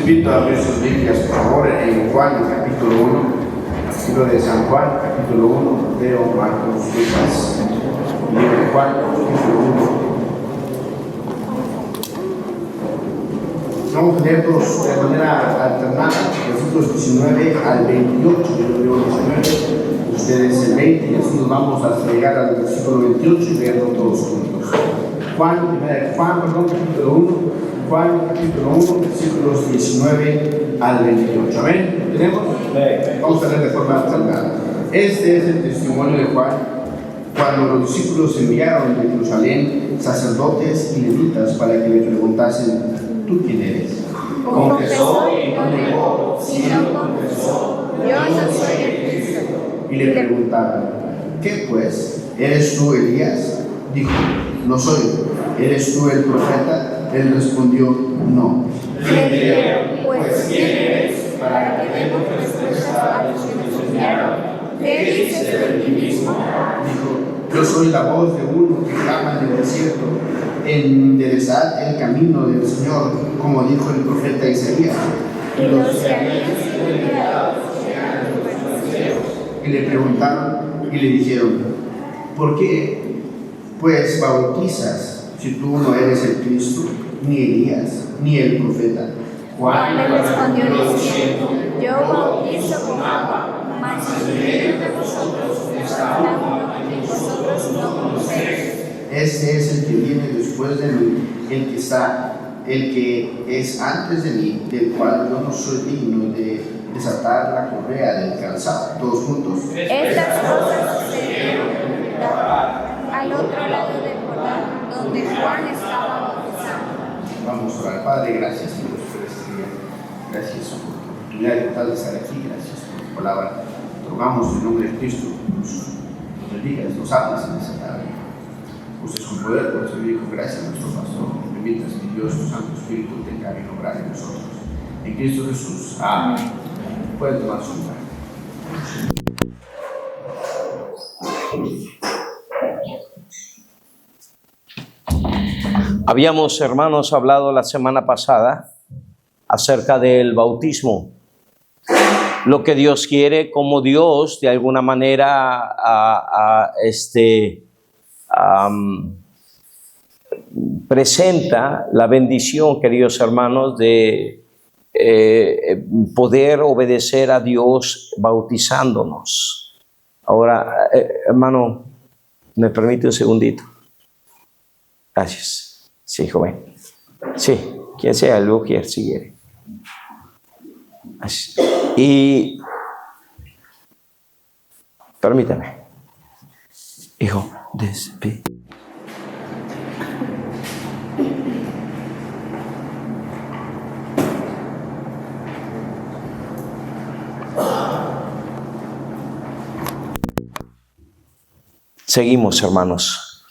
invito a abrir sus Biblias, por favor, en Juan, capítulo 1, libro de San Juan, capítulo 1, Mateo, Marcos, Lucas, libro de Juan, capítulo 1. Vamos a leer todos de manera alternada, versículos 19 al 28, yo leo 19, ustedes el 20, y así nos vamos hasta llegar al versículo 28 y leerlo todos juntos. Juan, capítulo 1, Juan, capítulo 1, versículos 19 al 28. ¿Amén? ¿Lo tenemos? Vamos a leer de forma alternada. Este es el testimonio de Juan cuando los discípulos enviaron de Jerusalén sacerdotes y levitas para que le preguntasen: ¿tú quién eres? Confesó y no negó, sino confesó: yo no soy el Cristo. Y le preguntaron: ¿qué pues? ¿Eres tú Elías? Dijo: no soy. ¿Eres tú el profeta? Él respondió: no. Le dijeron: pues ¿quién eres? Para que demos respuesta a los que nos enviaron. ¿Qué dices de ti mismo? Dijo: yo soy la voz de uno que clama en el desierto: enderezad el camino del Señor, como dijo el profeta Isaías. Y los que habían sido enviados eran los fariseos. Y le preguntaron y le dijeron: ¿por qué pues bautizas si tú no eres el Cristo, ni Elías, ni el profeta? Juan le respondió diciendo: yo bautizo con agua, mas en medio de vosotros está uno a quien vosotros no conocéis. Este es el que viene después de mí, el que es antes de mí, del cual yo no soy digno de desatar la correa del calzado. Todos juntos. Estas cosas sucedieron al otro lado del Jordán, donde Juan estaba bautizando. Vamos a orar. Padre, gracias Dios por este día. Gracias por la oportunidad de estar aquí. Gracias por tu palabra. Te rogamos en nombre de Cristo que nos bendigas, nos hables en esta tarde. Ustedes con poder, por eso dijo: gracias a nuestro pastor. Permitas que Dios, tu Santo Espíritu, tenga bien obrar en nosotros. En Cristo Jesús. Amén. Pueden tomar su lugar. Habíamos, hermanos, hablado la semana pasada acerca del bautismo. Lo que Dios quiere, como Dios de alguna manera presenta la bendición, queridos hermanos, de poder obedecer a Dios bautizándonos. Ahora, hermano, ¿me permite un segundito? Gracias. Sí, joven. Sí, quien sea, el Luquier, si quiere. Así. Y permítame. Hijo, seguimos, hermanos.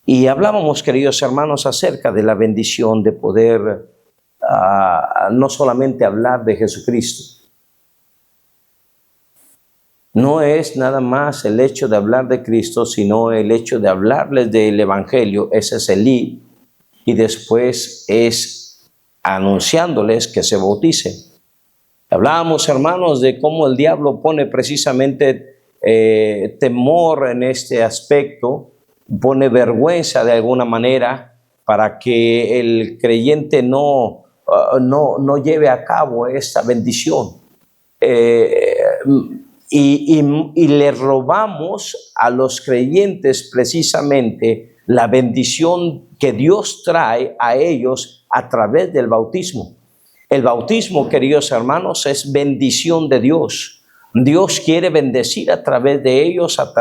Y hablábamos, queridos hermanos, acerca de la bendición de poder no solamente hablar de Jesucristo. No es nada más el hecho de hablar de Cristo, sino el hecho de hablarles del Evangelio. Ese es el I. Y después es anunciándoles que se bauticen. Hablábamos, hermanos, de cómo el diablo pone precisamente temor en este aspecto, pone vergüenza de alguna manera para que el creyente no lleve a cabo esta bendición. Y le robamos a los creyentes precisamente la bendición que Dios trae a ellos a través del bautismo. El bautismo, queridos hermanos, es bendición de Dios. Dios quiere bendecir a través de ellos, a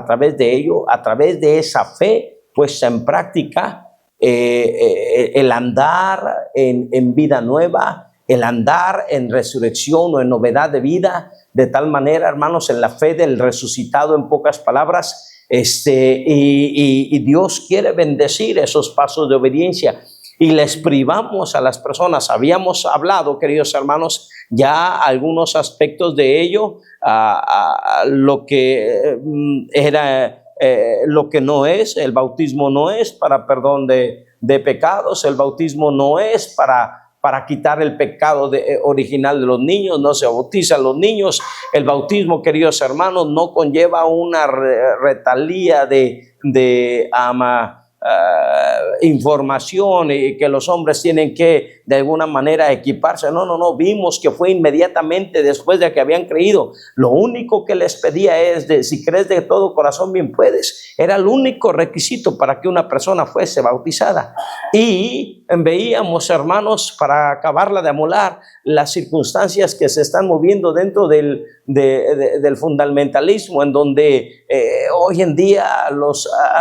través de esa fe puesta en práctica, el andar en vida nueva, el andar en resurrección o en novedad de vida, de tal manera, hermanos, en la fe del resucitado, en pocas palabras, y Dios quiere bendecir esos pasos de obediencia. Y les privamos a las personas. Habíamos hablado, queridos hermanos, ya algunos aspectos de ello, lo que era, lo que no es, el bautismo no es para perdón de de pecados. El bautismo no es para quitar el pecado original de los niños. No se bautizan los niños. El bautismo, queridos hermanos, no conlleva una retalía de información y que los hombres tienen que de alguna manera equiparse. No, vimos que fue inmediatamente después de que habían creído. Lo único que les pedía es si crees de todo corazón, bien puedes. Era el único requisito para que una persona fuese bautizada. Y veíamos, hermanos, para acabarla de amolar, las circunstancias que se están moviendo dentro del fundamentalismo, en donde hoy en día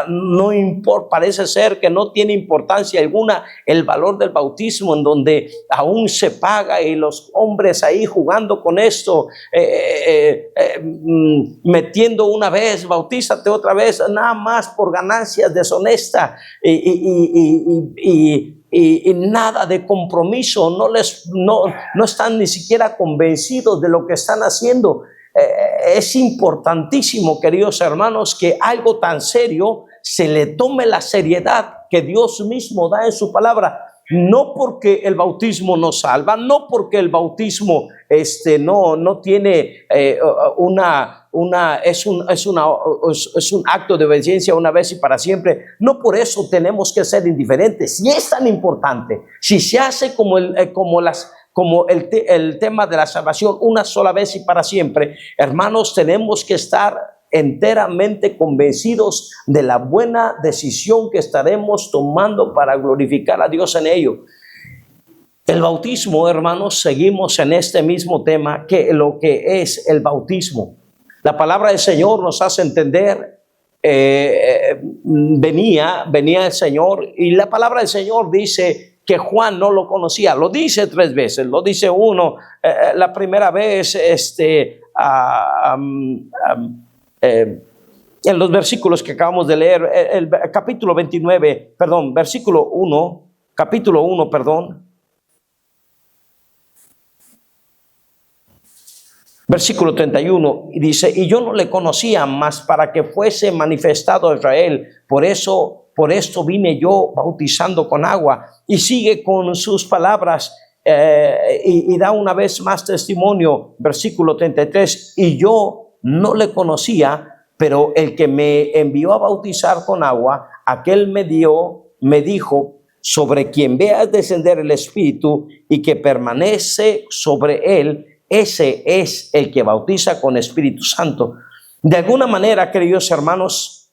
no importa, parece ser que no tiene importancia alguna el valor del bautismo, en donde aún se paga, y los hombres ahí jugando con esto, metiendo una vez, bautízate otra vez, nada más por ganancias deshonestas, y nada de compromiso. No están ni siquiera convencidos de lo que están haciendo. Es importantísimo, queridos hermanos, que algo tan serio se le tome la seriedad que Dios mismo da en su palabra. No porque el bautismo no salva, no porque el bautismo no tiene es un acto de obediencia una vez y para siempre. No por eso tenemos que ser indiferentes. Si es tan importante, si se hace como el tema de la salvación una sola vez y para siempre, hermanos, tenemos que estar enteramente convencidos de la buena decisión que estaremos tomando para glorificar a Dios en ello. El bautismo, hermanos, seguimos en este mismo tema, que lo que es el bautismo. La palabra del Señor nos hace entender, venía el Señor, y la palabra del Señor dice que Juan no lo conocía. Lo dice 3 veces, lo dice uno, la primera vez, en los versículos que acabamos de leer, el capítulo 29, perdón, versículo 1, capítulo 1, perdón, versículo 31, y dice: y yo no le conocía, mas para que fuese manifestado a Israel, por esto vine yo bautizando con agua. Y sigue con sus palabras, y da una vez más testimonio, versículo 33, y yo no le conocía, pero el que me envió a bautizar con agua, aquel me dijo: sobre quien veas descender el Espíritu y que permanece sobre él, ese es el que bautiza con Espíritu Santo. De alguna manera, queridos hermanos,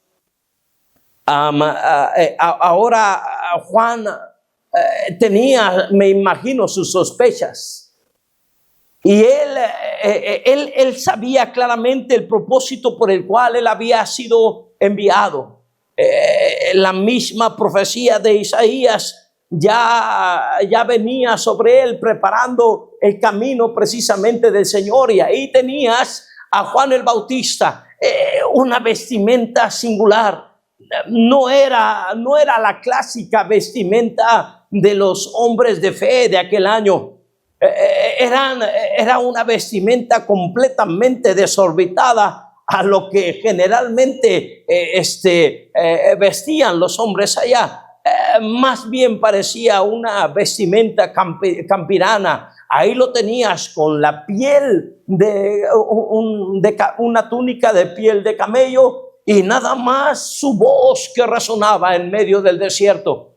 ahora Juan tenía, me imagino, sus sospechas. Y él sabía claramente el propósito por el cual él había sido enviado. La misma profecía de Isaías ya venía sobre él, preparando el camino precisamente del Señor. Y ahí tenías a Juan el Bautista, una vestimenta singular. No era la clásica vestimenta de los hombres de fe de aquel año. Era una vestimenta completamente desorbitada a lo que generalmente vestían los hombres allá. Más bien parecía una vestimenta campirana. Ahí lo tenías con la piel de una túnica de piel de camello, y nada más su voz que resonaba en medio del desierto.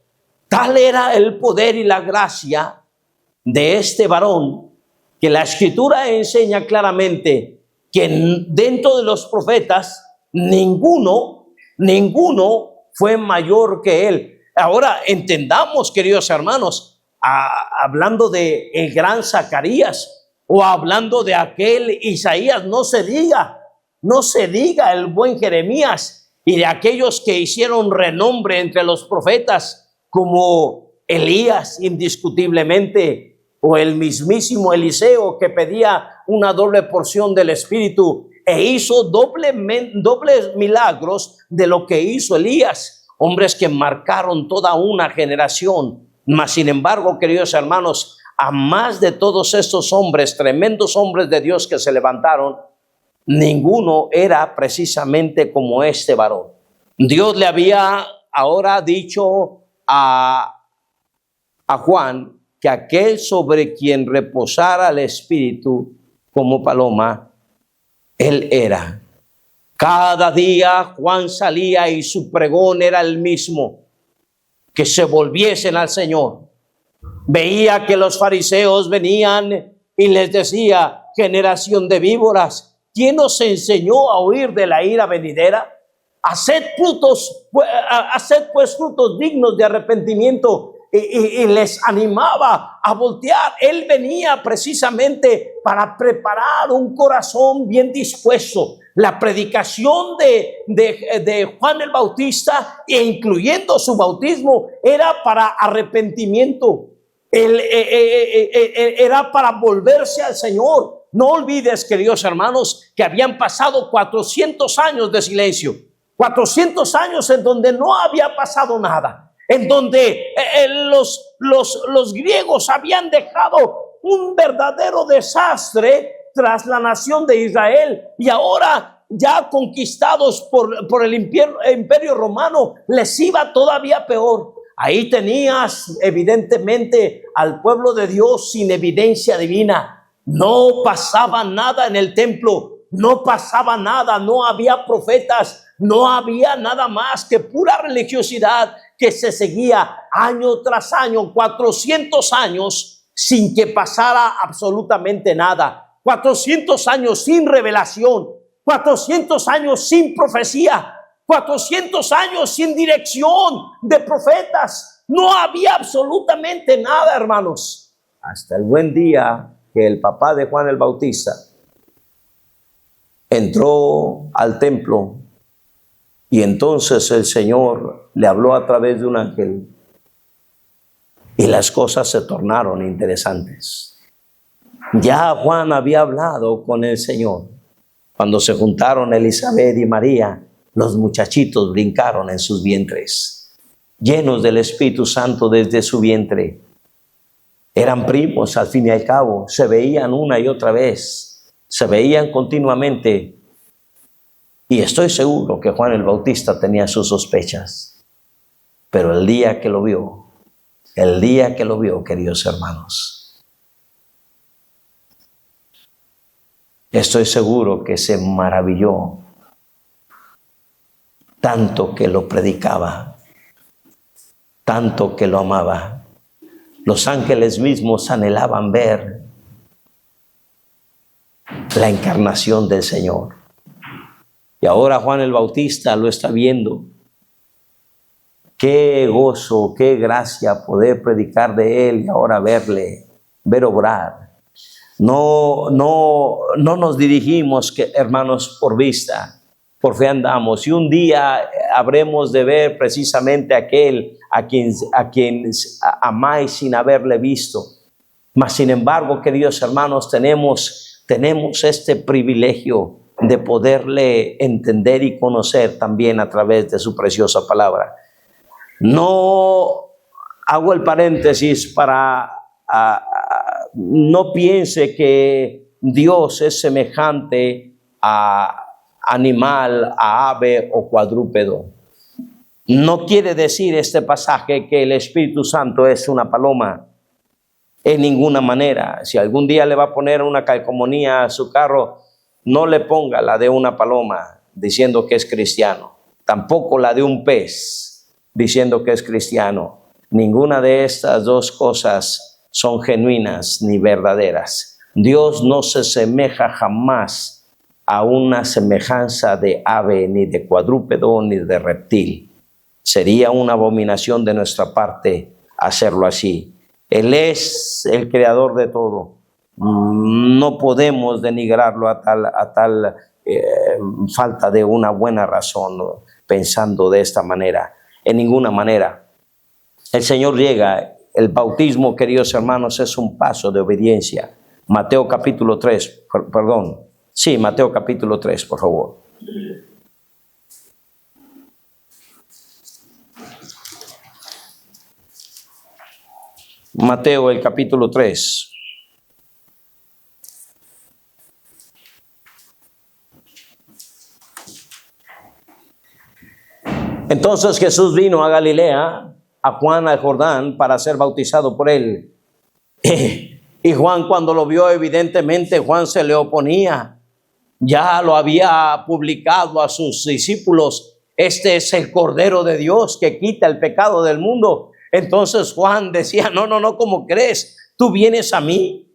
Tal era el poder y la gracia de este varón, que la Escritura enseña claramente que dentro de los profetas ninguno fue mayor que él. Ahora entendamos, queridos hermanos, hablando de el gran Zacarías o hablando de aquel Isaías, no se diga el buen Jeremías, y de aquellos que hicieron renombre entre los profetas, como Elías indiscutiblemente, o el mismísimo Eliseo, que pedía una doble porción del Espíritu e hizo dobles milagros de lo que hizo Elías. Hombres que marcaron toda una generación. Mas sin embargo, queridos hermanos, a más de todos estos hombres, tremendos hombres de Dios que se levantaron, ninguno era precisamente como este varón. Dios le había ahora dicho a Juan que aquel sobre quien reposara el Espíritu como paloma, él era. Cada día Juan salía y su pregón era el mismo, que se volviesen al Señor. Veía que los fariseos venían y les decía: generación de víboras, ¿quién os enseñó a huir de la ira venidera? Haced pues frutos dignos de arrepentimiento. Y les animaba a voltear. Él venía precisamente para preparar un corazón bien dispuesto. La predicación de Juan el Bautista, e incluyendo su bautismo, era para arrepentimiento. Era para volverse al Señor. No olvides, queridos hermanos, que habían pasado 400 años de silencio. 400 años en donde no había pasado nada. En donde los griegos habían dejado un verdadero desastre tras la nación de Israel, y ahora, ya conquistados por el imperio romano, les iba todavía peor. Ahí tenías evidentemente al pueblo de Dios sin evidencia divina. No pasaba nada en el templo, no pasaba nada, no había profetas, no había nada más que pura religiosidad que se seguía año tras año, 400 años sin que pasara absolutamente nada, 400 años sin revelación, 400 años sin profecía, 400 años sin dirección de profetas. No había absolutamente nada, hermanos, hasta el buen día que el papá de Juan el Bautista entró al templo. Y entonces el Señor le habló a través de un ángel y las cosas se tornaron interesantes. Ya Juan había hablado con el Señor. Cuando se juntaron Elizabeth y María, los muchachitos brincaron en sus vientres, llenos del Espíritu Santo desde su vientre. Eran primos al fin y al cabo, se veían una y otra vez, se veían continuamente. Y estoy seguro que Juan el Bautista tenía sus sospechas. Pero el día que lo vio, queridos hermanos, estoy seguro que se maravilló, tanto que lo predicaba, tanto que lo amaba. Los ángeles mismos anhelaban ver la encarnación del Señor. Y ahora Juan el Bautista lo está viendo. Qué gozo, qué gracia poder predicar de él y ahora ver obrar. No nos dirigimos, hermanos, por vista, por fe andamos. Y un día habremos de ver precisamente aquel a quien amáis sin haberle visto. Mas sin embargo, queridos hermanos, tenemos este privilegio de poderle entender y conocer también a través de su preciosa palabra. No hago el paréntesis para no piense que Dios es semejante a animal, a ave o cuadrúpedo. No quiere decir este pasaje que el Espíritu Santo es una paloma, en ninguna manera. Si algún día le va a poner una calcomanía a su carro, no le ponga la de una paloma diciendo que es cristiano, tampoco la de un pez diciendo que es cristiano. Ninguna de estas dos cosas son genuinas ni verdaderas. Dios no se semeja jamás a una semejanza de ave, ni de cuadrúpedo, ni de reptil. Sería una abominación de nuestra parte hacerlo así. Él es el creador de todo. No podemos denigrarlo a tal falta de una buena razón, pensando de esta manera. En ninguna manera. El Señor llega. El bautismo, queridos hermanos, es un paso de obediencia. Mateo capítulo 3, perdón. Sí, Mateo capítulo 3, por favor. Mateo, el capítulo 3. Entonces Jesús vino a Galilea, a Juan al Jordán para ser bautizado por él. Y Juan, cuando lo vio, evidentemente Juan se le oponía. Ya lo había publicado a sus discípulos: este es el Cordero de Dios que quita el pecado del mundo. Entonces Juan decía: no, ¿cómo crees? Tú vienes a mí.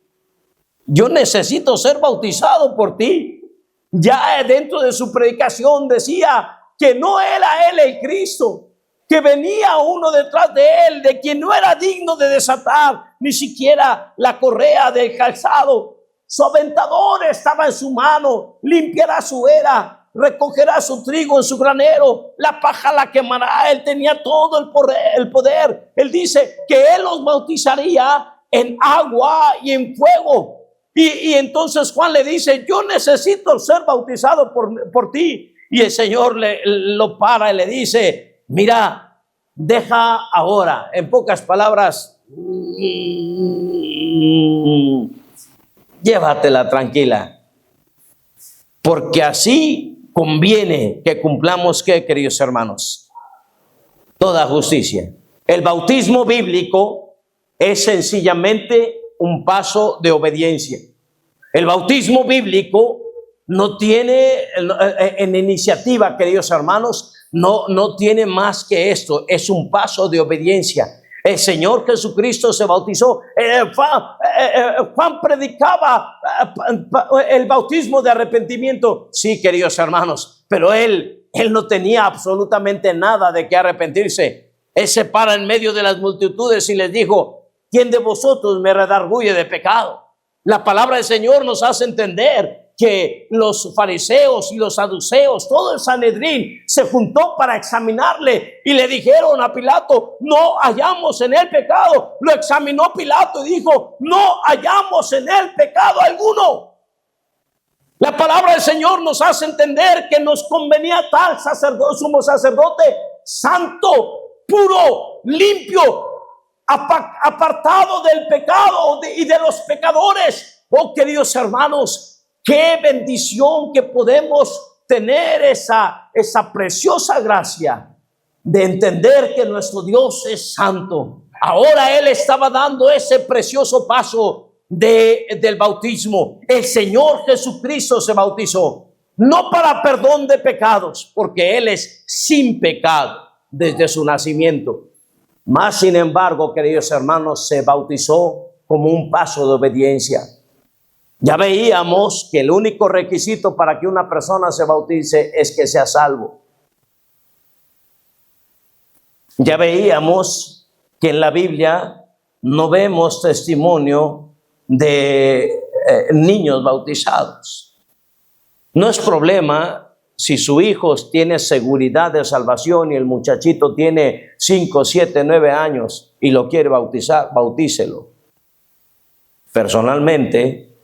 Yo necesito ser bautizado por ti. Ya dentro de su predicación decía que no era él el Cristo, que venía uno detrás de él, de quien no era digno de desatar ni siquiera la correa del calzado. Su aventador estaba en su mano, limpiará su era, recogerá su trigo en su granero, la paja la quemará. Él tenía todo el poder. Él dice que él los bautizaría en agua y en fuego. Y entonces Juan le dice: yo necesito ser bautizado por ti. Y el Señor lo para y le dice: mira, deja ahora. En pocas palabras, llévatela tranquila, porque así conviene que cumplamos, ¿qué, queridos hermanos? Toda justicia. El bautismo bíblico es sencillamente un paso de obediencia. El bautismo bíblico no tiene, en iniciativa, queridos hermanos, no tiene más que esto. Es un paso de obediencia. El Señor Jesucristo se bautizó. Juan predicaba el bautismo de arrepentimiento. Sí, queridos hermanos, pero él no tenía absolutamente nada de qué arrepentirse. Él se para en medio de las multitudes y les dijo: ¿quién de vosotros me redarguye de pecado? La palabra del Señor nos hace entender que los fariseos y los saduceos, todo el Sanedrín, se juntó para examinarle y le dijeron a Pilato: no hallamos en él pecado. Lo examinó Pilato y dijo: no hallamos en él pecado alguno. La palabra del Señor nos hace entender que nos convenía tal sacerdote, sumo sacerdote, santo, puro, limpio, apartado del pecado y de los pecadores. Oh, queridos hermanos, qué bendición que podemos tener esa preciosa gracia de entender que nuestro Dios es santo. Ahora Él estaba dando ese precioso paso del bautismo. El Señor Jesucristo se bautizó, no para perdón de pecados, porque Él es sin pecado desde su nacimiento. Más sin embargo, queridos hermanos, se bautizó como un paso de obediencia. Ya veíamos que el único requisito para que una persona se bautice es que sea salvo. Ya veíamos que en la Biblia no vemos testimonio de niños bautizados. No es problema si su hijo tiene seguridad de salvación y el muchachito tiene 5, 7, 9 años y lo quiere bautizar, bautícelo. Personalmente,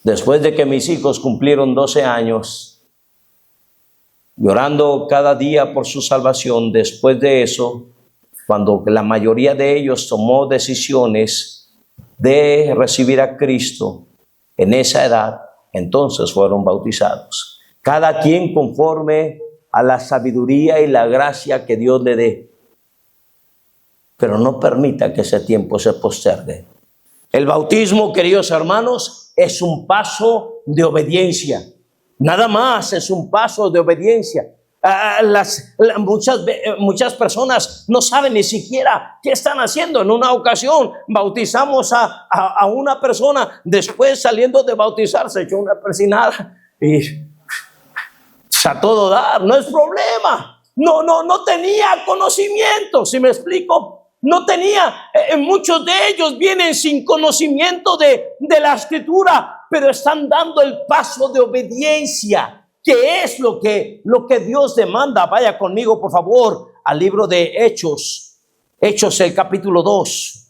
después de que mis hijos cumplieron 12 años, llorando cada día por su salvación, después de eso, cuando la mayoría de ellos tomó decisiones de recibir a Cristo en esa edad, entonces fueron bautizados. Cada quien conforme a la sabiduría y la gracia que Dios le dé. Pero no permita que ese tiempo se postergue. El bautismo, queridos hermanos, es un paso de obediencia. Nada más es un paso de obediencia. Muchas personas no saben ni siquiera qué están haciendo. En una ocasión bautizamos a una persona, después saliendo de bautizar se echó una persinada y a todo dar. No es problema. No tenía conocimiento, ¿sí me explico? No tenía, muchos de ellos vienen sin conocimiento de la Escritura, pero están dando el paso de obediencia, que es lo que Dios demanda. Vaya conmigo, por favor, al libro de Hechos, el capítulo 2.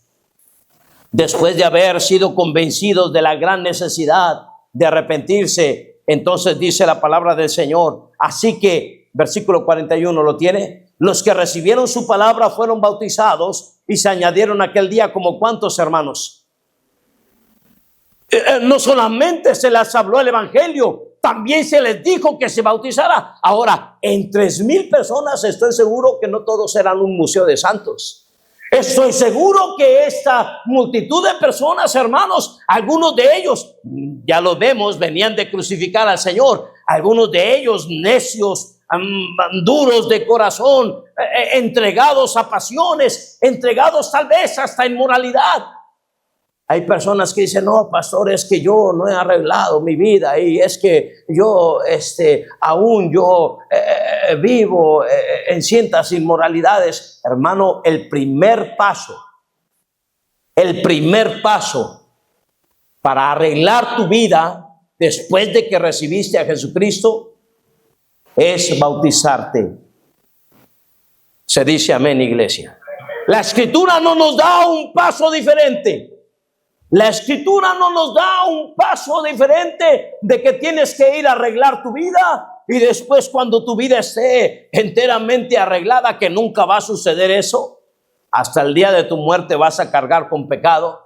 Después de haber sido convencidos de la gran necesidad de arrepentirse, entonces dice la palabra del Señor. Así que, versículo 41, ¿lo tiene? Los que recibieron su palabra fueron bautizados y se añadieron aquel día como ¿cuántos, hermanos? No solamente se les habló el evangelio, también se les dijo que se bautizara. Ahora, en 3,000 personas estoy seguro que no todos eran un museo de santos. Estoy seguro que esta multitud de personas, hermanos, algunos de ellos, ya lo vemos, venían de crucificar al Señor. Algunos de ellos necios, duros de corazón, entregados a pasiones, entregados tal vez hasta inmoralidad. Hay personas que dicen, no, pastor, es que yo no he arreglado mi vida y es que yo aún vivo en ciertas inmoralidades. Hermano, el primer paso para arreglar tu vida después de que recibiste a Jesucristo es bautizarte. Se dice amén, iglesia. La Escritura no nos da un paso diferente. La Escritura no nos da un paso diferente de que tienes que ir a arreglar tu vida y después cuando tu vida esté enteramente arreglada, que nunca va a suceder eso. Hasta el día de tu muerte vas a cargar con pecado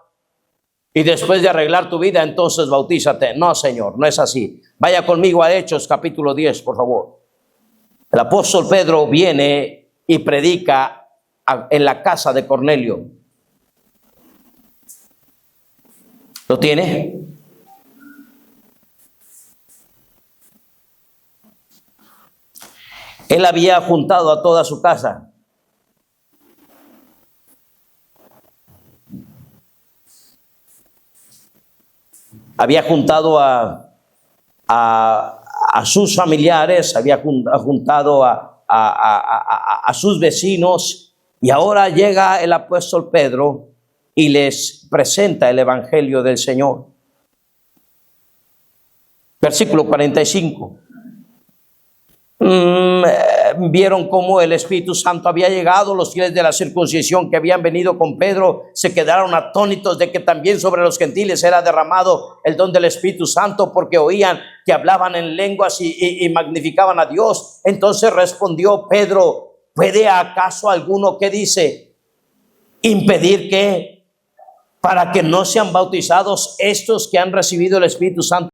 y después de arreglar tu vida entonces bautízate. No, Señor, no es así. Vaya conmigo a Hechos capítulo 10, por favor. El apóstol Pedro viene y predica en la casa de Cornelio. ¿Lo tiene? Él había juntado a toda su casa. Había juntado a sus familiares, había juntado a sus vecinos, y ahora llega el apóstol Pedro y les presenta el evangelio del Señor. Versículo 45. Vieron cómo el Espíritu Santo había llegado. Los fieles de la circuncisión que habían venido con Pedro se quedaron atónitos de que también sobre los gentiles era derramado el don del Espíritu Santo, porque oían que hablaban en lenguas y magnificaban a Dios. Entonces respondió Pedro: ¿puede acaso alguno, que dice, impedir que para que no sean bautizados estos que han recibido el Espíritu Santo